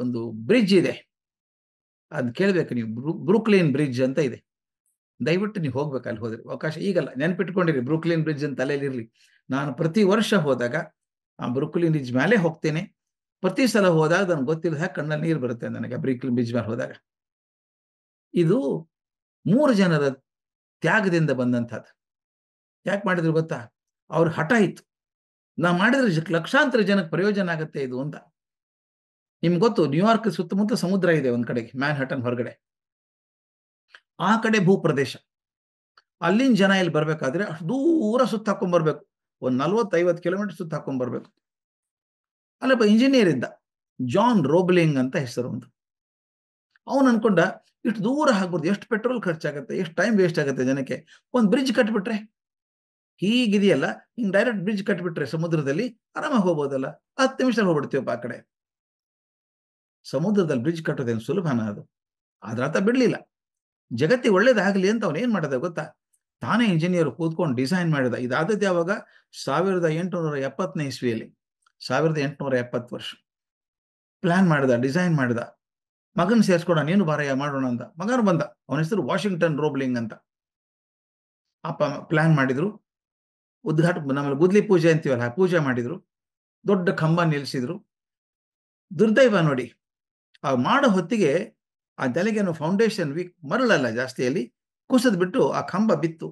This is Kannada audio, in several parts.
ಒಂದು ಬ್ರಿಡ್ಜ್ ಇದೆ, ಅದು ಕೇಳಬೇಕು ನೀವು. ಬ್ರೂಕ್ಲಿನ್ ಬ್ರಿಡ್ಜ್ ಅಂತ ಇದೆ. ದಯವಿಟ್ಟು ನೀವು ಹೋಗ್ಬೇಕು, ಅಲ್ಲಿ ಹೋದ್ರೆ ಅವಕಾಶ. ಈಗಲ್ಲ, ನೆನ್ಪಿಟ್ಕೊಂಡಿರಿ, ಬ್ರೂಕ್ಲಿನ್ ಬ್ರಿಡ್ಜ್ ಅಂತ ತಲೆಯಲ್ಲಿರಲಿ. ನಾನು ಪ್ರತಿ ವರ್ಷ ಹೋದಾಗ ಆ ಬ್ರೂಕ್ಲಿನ್ ಬ್ರಿಡ್ಜ್ ಮೇಲೆ ಹೋಗ್ತೇನೆ. ಪ್ರತಿ ಸಲ ಹೋದಾಗ ನನಗೆ ಗೊತ್ತಿಲ್ಲ ಹಾಗೆ ಕಣ್ಣಲ್ಲಿ ನೀರು ಬರುತ್ತೆ ನನಗೆ ಬ್ರೂಕ್ಲಿನ್ ಬ್ರಿಡ್ಜ್ ಮೇಲೆ ಹೋದಾಗ. ಇದು 3 ಜನರ ತ್ಯಾಗದಿಂದ ಬಂದಂಥದ್ದು. ಯಾಕೆ ಮಾಡಿದ್ರು ಗೊತ್ತಾ? ಅವ್ರ ಹಠ ಇತ್ತು, ನಾವು ಮಾಡಿದ್ರೆ ಲಕ್ಷಾಂತರ ಜನಕ್ಕೆ ಪ್ರಯೋಜನ ಆಗುತ್ತೆ ಇದು ಅಂತ. ನಿಮ್ಗೆ ಗೊತ್ತು, ನ್ಯೂಯಾರ್ಕ್ ಸುತ್ತಮುತ್ತ ಸಮುದ್ರ ಇದೆ, ಒಂದ್ ಕಡೆಗೆ ಮ್ಯಾನ್ಹಟನ್ ಹೊರಗಡೆ, ಆ ಕಡೆ ಭೂಪ್ರದೇಶ. ಅಲ್ಲಿನ ಜನ ಇಲ್ಲಿ ಬರ್ಬೇಕಾದ್ರೆ ಅಷ್ಟು ದೂರ ಸುತ್ತ ಹಾಕೊಂಡ್ ಬರ್ಬೇಕು, ಒಂದು 40-50 ಕಿಲೋಮೀಟರ್ ಸುತ್ತ ಹಾಕೊಂಡ್ ಬರ್ಬೇಕು. ಅಲ್ಲೊಬ್ಬ ಇಂಜಿನಿಯರ್ ಇದ್ದ, ಜಾನ್ ರೋಬ್ಲಿಂಗ್ ಅಂತ ಹೆಸರು ಒಂದು. ಅವನು ಅನ್ಕೊಂಡ, ಇಷ್ಟು ದೂರ ಹಾಕ್ಬಾರ್ದು, ಎಷ್ಟು ಪೆಟ್ರೋಲ್ ಖರ್ಚಾಗುತ್ತೆ, ಎಷ್ಟು ಟೈಮ್ ವೇಸ್ಟ್ ಆಗುತ್ತೆ ಜನಕ್ಕೆ, ಒಂದು ಬ್ರಿಡ್ಜ್ ಕಟ್ಬಿಟ್ರೆ ಹೀಗಿದೆಯಲ್ಲ, ಹಿಂಗ್ ಡೈರೆಕ್ಟ್ ಬ್ರಿಡ್ಜ್ ಕಟ್ಬಿಟ್ರೆ ಸಮುದ್ರದಲ್ಲಿ ಆರಾಮಾಗಿ ಹೋಗ್ಬೋದಲ್ಲ, 10 ನಿಮಿಷದಲ್ಲಿ ಹೋಗ್ಬಿಡ್ತೀವಪ್ಪ ಆ ಕಡೆ. ಸಮುದ್ರದಲ್ಲಿ ಬ್ರಿಡ್ಜ್ ಕಟ್ಟೋದೇನು ಸುಲಭನ ಅದು? ಆದ್ರ ಆತ ಬಿಡ್ಲಿಲ್ಲ. ಜಗತ್ತಿಗೆ ಒಳ್ಳೇದಾಗಲಿ ಅಂತ ಅವನು ಏನ್ ಮಾಡಿದ ಗೊತ್ತಾ? ತಾನೇ ಇಂಜಿನಿಯರ್ ಕೂತ್ಕೊಂಡು ಡಿಸೈನ್ ಮಾಡಿದ. ಇದಾದದ್ದು ಯಾವಾಗ? 1870ನೇ ಇಸ್ವಿಯಲ್ಲಿ, 1870 ವರ್ಷ. ಪ್ಲಾನ್ ಮಾಡಿದ, ಡಿಸೈನ್ ಮಾಡಿದ. ಮಗನ್ ಸೇರ್ಸ್ಕೊಡ, ನೀನು ಬಾರಯ್ಯ ಮಾಡೋಣ ಅಂತ. ಮಗನು ಬಂದ, ಅವನ ಹೆಸರು ವಾಷಿಂಗ್ಟನ್ ರೋಬ್ಲಿಂಗ್ ಅಂತ. ಅಪ್ಪ ಪ್ಲಾನ್ ಮಾಡಿದ್ರು, ನಮ್ಮಲ್ಲಿ ಗುದ್ಲಿ ಪೂಜೆ ಅಂತೀವಲ್ಲ, ಪೂಜೆ ಮಾಡಿದ್ರು, ದೊಡ್ಡ ಕಂಬ ನಿಲ್ಲಿಸಿದ್ರು. ದುರ್ದೈವ ನೋಡಿ, ಆ ಮಾಡೋ ಹೊತ್ತಿಗೆ ಆ ತಲೆಗೇನು ಫೌಂಡೇಶನ್ ವೀಕ್, ಮರಳಲ್ಲ ಜಾಸ್ತಿಯಲ್ಲಿ, ಕುಸಿದ್ ಬಿಟ್ಟು ಆ ಕಂಬ ಬಿತ್ತು.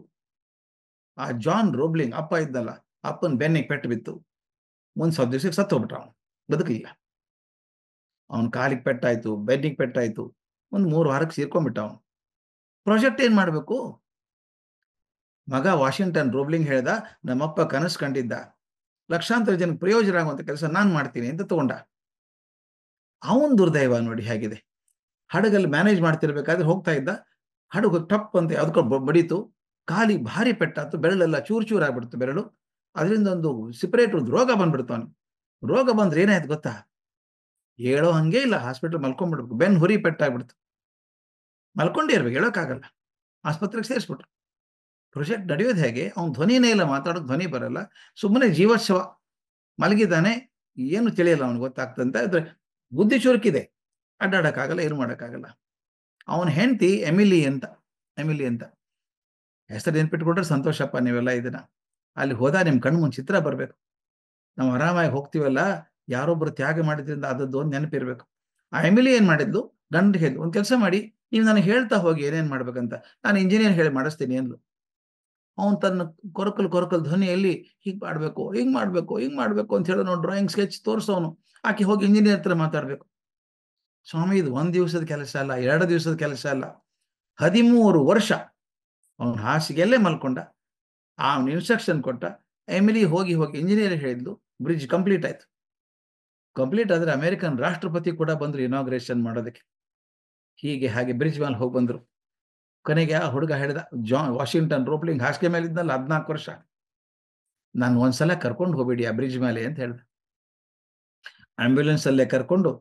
ಆ ಜಾನ್ ರೋಬ್ಲಿಂಗ್ ಅಪ್ಪ ಇದ್ದಲ್ಲ, ಅಪ್ಪನ ಬೆನ್ನಿಗೆ ಪೆಟ್ಟು ಬಿತ್ತು. ಮುಂದ್ ಸ್ವಲ್ಪ ದಿವಸಕ್ಕೆ ಸತ್ತು ಹೋಗ್ಬಿಟ್ಟ, ಅವನು ಬದುಕಲಿಲ್ಲ. ಅವನ ಕಾಲಿಗೆ ಪೆಟ್ಟಾಯ್ತು, ಬೆನ್ನಿಗೆ ಪೆಟ್ಟಾಯ್ತು, ಒಂದು 3 ವಾರಕ್ಕೆ ಸೇರ್ಕೊಂಡ್ಬಿಟ್ಟ ಅವನು. ಪ್ರಾಜೆಕ್ಟ್ ಏನ್ ಮಾಡ್ಬೇಕು? ಮಗ ವಾಷಿಂಗ್ಟನ್ ರೋಬ್ಲಿಂಗ್ ಹೇಳ್ದ, ನಮ್ಮಪ್ಪ ಕನಸು ಕಂಡಿದ್ದ, ಲಕ್ಷಾಂತರ ಜನಕ್ಕೆ ಪ್ರಯೋಜನ ಆಗುವಂತ ಕೆಲಸ ನಾನ್ ಮಾಡ್ತೀನಿ ಅಂತ ತಗೊಂಡ. ಅವನ್ ದುರ್ದೈವ ನೋಡಿ ಹೇಗಿದೆ. ಹಡಗಲ್ಲಿ ಮ್ಯಾನೇಜ್ ಮಾಡ್ತಿರ್ಬೇಕಾದ್ರೆ ಹೋಗ್ತಾ ಇದ್ದ, ಹಡಗು ಟಪ್ ಅಂತ ಅದಕ್ಕೆ ಬಡೀತು, ಕಾಲಿಗೆ ಭಾರಿ ಪೆಟ್ಟಾತು, ಬೆರಳೆಲ್ಲ ಚೂರು ಚೂರು ಆಗ್ಬಿಡ್ತು ಬೆರಳು. ಅದರಿಂದ ಒಂದು ಸಿಪರೇಟ್ ಒಂದು ರೋಗ ಬಂದ್ಬಿಡ್ತು ಅವನು. ರೋಗ ಬಂದ್ರೆ ಏನಾಯ್ತು ಗೊತ್ತಾ? ಹೇಳೋ ಹಂಗೆ ಇಲ್ಲ, ಹಾಸ್ಪಿಟಲ್ ಮಲ್ಕೊಂಡ್ಬಿಡ್ಬೇಕು, ಬೆನ್ ಹುರಿ ಪೆಟ್ಟಾಗ್ಬಿಡ್ತು. ಮಲ್ಕೊಂಡೇ ಇರ್ಬೇಕು, ಹೇಳೋಕ್ಕಾಗಲ್ಲ. ಆಸ್ಪತ್ರೆಗೆ ಸೇರಿಸ್ಬಿಟ್ರು. ಪ್ರೊಜೆಕ್ಟ್ ನಡೆಯೋದು ಹೇಗೆ? ಅವ್ನು ಧ್ವನಿನೇ ಇಲ್ಲ, ಮಾತಾಡೋದು ಧ್ವನಿ ಬರಲ್ಲ, ಸುಮ್ಮನೆ ಜೀವೋತ್ಸವ, ಮಲಗಿದ್ದಾನೆ, ಏನು ತಿಳಿಯಲ್ಲ ಅವ್ನು, ಗೊತ್ತಾಗ್ತಂತ. ಆದ್ರೆ ಬುದ್ಧಿ ಚುರುಕಿದೆ, ಅಡ್ಡಾಡಕ್ಕಾಗಲ್ಲ, ಏನು ಮಾಡೋಕ್ಕಾಗಲ್ಲ. ಅವನ ಹೆಂಡತಿ ಎಮಿಲಿ ಅಂತ ಹೆಸರು ನೆನ್ಪಿಟ್ಕೊಂಡ್ರೆ ಸಂತೋಷಪ್ಪ ನೀವೆಲ್ಲ. ಇದನ್ನ ಅಲ್ಲಿ ಹೋದ ನಿಮ್ ಕಣ್ಣು ಮುಂದೆ ಚಿತ್ರ ಬರ್ಬೇಕು. ನಾವು ಆರಾಮಾಗಿ ಹೋಗ್ತೀವಲ್ಲ, ಯಾರೊಬ್ರು ತ್ಯಾಗ ಮಾಡಿದ್ರಿಂದ ಆದದ್ದು ಒಂದು ನೆನಪಿರ್ಬೇಕು. ಆ ಎಮಿಲಿ ಏನ್ ಮಾಡಿದ್ಲು, ಗಂಡ ಹೇಳಿದ್ಲು, ಒಂದ್ ಕೆಲಸ ಮಾಡಿ, ನೀವು ನನಗೆ ಹೇಳ್ತಾ ಹೋಗಿ ಏನೇನ್ ಮಾಡ್ಬೇಕಂತ, ನಾನು ಇಂಜಿನಿಯರ್ ಹೇಳಿ ಮಾಡಿಸ್ತೀನಿ ಅಂದ್ಲು. ಅವನು ತನ್ನ ಕೊರಕಲ್ ಧ್ವನಿಯಲ್ಲಿ ಹೀಗ್ ಮಾಡ್ಬೇಕು ಅಂತ ಹೇಳೋ ನೋಡಿ ಡ್ರಾಯಿಂಗ್ ಸ್ಕೆಚ್ ತೋರಿಸೋನು. ಆಕೆ ಹೋಗಿ ಇಂಜಿನಿಯರ್ ಹತ್ರ ಮಾತಾಡ್ಬೇಕು. ಸ್ವಾಮಿ, ಇದು 1 ದಿವಸದ ಕೆಲಸ ಅಲ್ಲ, 2 ದಿವಸದ ಕೆಲಸ ಅಲ್ಲ, 13 ವರ್ಷ ಅವನು ಹಾಸಿಗೆಯಲ್ಲೇ ಮಲ್ಕೊಂಡ. ಅವನು ಇನ್ಸ್ಟ್ರಕ್ಷನ್ ಕೊಟ್ಟ, ಎಮಿಲಿ ಹೋಗಿ ಇಂಜಿನಿಯರ್ ಹೇಳಿದ್ಲು, ಬ್ರಿಡ್ಜ್ ಕಂಪ್ಲೀಟ್ ಆಯ್ತು. ಕಂಪ್ಲೀಟ್ ಆದ್ರೆ ಅಮೆರಿಕನ್ ರಾಷ್ಟ್ರಪತಿ ಕೂಡ ಬಂದ್ರು ಇನಾಗ್ರೇಷನ್ ಮಾಡೋದಕ್ಕೆ. ಹಾಗೆ ಬ್ರಿಡ್ಜ್ ಮೇಲೆ ಹೋಗಿ ಬಂದ್ರು. ಕೊನೆಗೆ ಆ ಹುಡುಗ ಹೇಳಿದ, ವಾಷಿಂಗ್ಟನ್ ರೋಬ್ಲಿಂಗ್ ಹಾಸಿಗೆ ಮೇಲೆ ಇದ್ನಲ್ಲ 14 ವರ್ಷ, ನಾನು ಒಂದ್ಸಲ ಕರ್ಕೊಂಡು ಹೋಗ್ಬಿಡಿ ಆ ಬ್ರಿಡ್ಜ್ ಮೇಲೆ ಅಂತ ಹೇಳ್ದ. ಆಂಬ್ಯುಲೆನ್ಸ್ ಅಲ್ಲೇ ಕರ್ಕೊಂಡು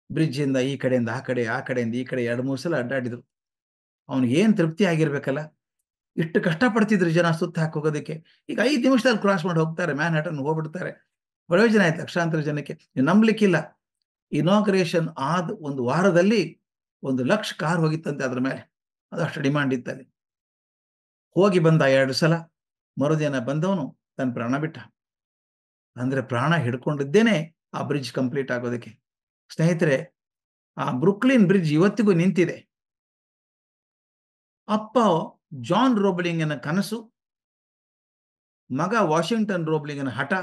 ಬ್ರಿಡ್ಜ್ ಇಂದ ಈ ಕಡೆಯಿಂದ ಆ ಕಡೆ, ಆ ಕಡೆಯಿಂದ ಈ ಕಡೆ 2-3 ಸಲ ಅಡ್ಡಾಡಿದ್ರು. ಅವ್ನಿಗೆ ಏನ್ ತೃಪ್ತಿ ಆಗಿರ್ಬೇಕಲ್ಲ, ಇಷ್ಟು ಕಷ್ಟಪಡ್ತಿದ್ರು ಜನ ಸುತ್ತ ಹಾಕೋಗೋದಕ್ಕೆ. ಈಗ 5 ನಿಮಿಷದಲ್ಲಿ ಕ್ರಾಸ್ ಮಾಡಿ ಹೋಗ್ತಾರೆ, ಮ್ಯಾನ್ಹಟನ್ ಹೋಗ್ಬಿಡ್ತಾರೆ, ಪ್ರಯೋಜನ ಆಯ್ತು ಲಕ್ಷಾಂತರ ಜನಕ್ಕೆ. ನಂಬಲಿಕ್ಕಿಲ್ಲ, ಇನಾಗ್ರೇಷನ್ ಆದ 1 ವಾರದಲ್ಲಿ 1 ಲಕ್ಷ ಕಾರ್ ಹೋಗಿತ್ತಂತೆ ಅದ್ರ ಮೇಲೆ, ಅದಷ್ಟು ಡಿಮಾಂಡ್ ಇತ್ತಲ್ಲಿ. ಹೋಗಿ ಬಂದ 2 ಸಲ, ಮರುದಿನ ಬಂದವನು ತನ್ನ ಪ್ರಾಣ ಬಿಟ್ಟ. ಅಂದ್ರೆ ಪ್ರಾಣ ಹಿಡ್ಕೊಂಡಿದ್ದೇನೆ ಆ ಬ್ರಿಡ್ಜ್ ಕಂಪ್ಲೀಟ್ ಆಗೋದಕ್ಕೆ. ಸ್ನೇಹಿತರೆ, ಆ ಬ್ರೂಕ್ಲಿನ್ ಬ್ರಿಡ್ಜ್ ಇವತ್ತಿಗೂ ನಿಂತಿದೆ. ಅಪ್ಪ ಜಾನ್ ರೋಬ್ಲಿಂಗನ ಕನಸು, ಮಗ ವಾಷಿಂಗ್ಟನ್ ರೋಬ್ಲಿಂಗನ ಹಠ,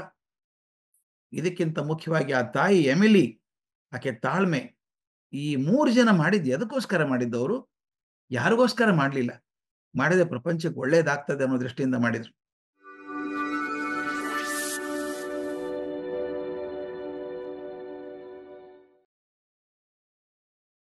ಇದಕ್ಕಿಂತ ಮುಖ್ಯವಾಗಿ ಆ ತಾಯಿ ಎಮಿಲಿ, ಆಕೆ ತಾಳ್ಮೆ, ಈ 3 ಜನ ಮಾಡಿದ್ದು ಎದಕ್ಕೋಸ್ಕರ ಮಾಡಿದ್ದವರು? ಯಾರಿಗೋಸ್ಕರ ಮಾಡಲಿಲ್ಲ, ಮಾಡಿದ ಪ್ರಪಂಚಕ್ಕೆ ಒಳ್ಳೇದಾಗ್ತದೆ ಅನ್ನೋ ದೃಷ್ಟಿಯಿಂದ ಮಾಡಿದ್ರು.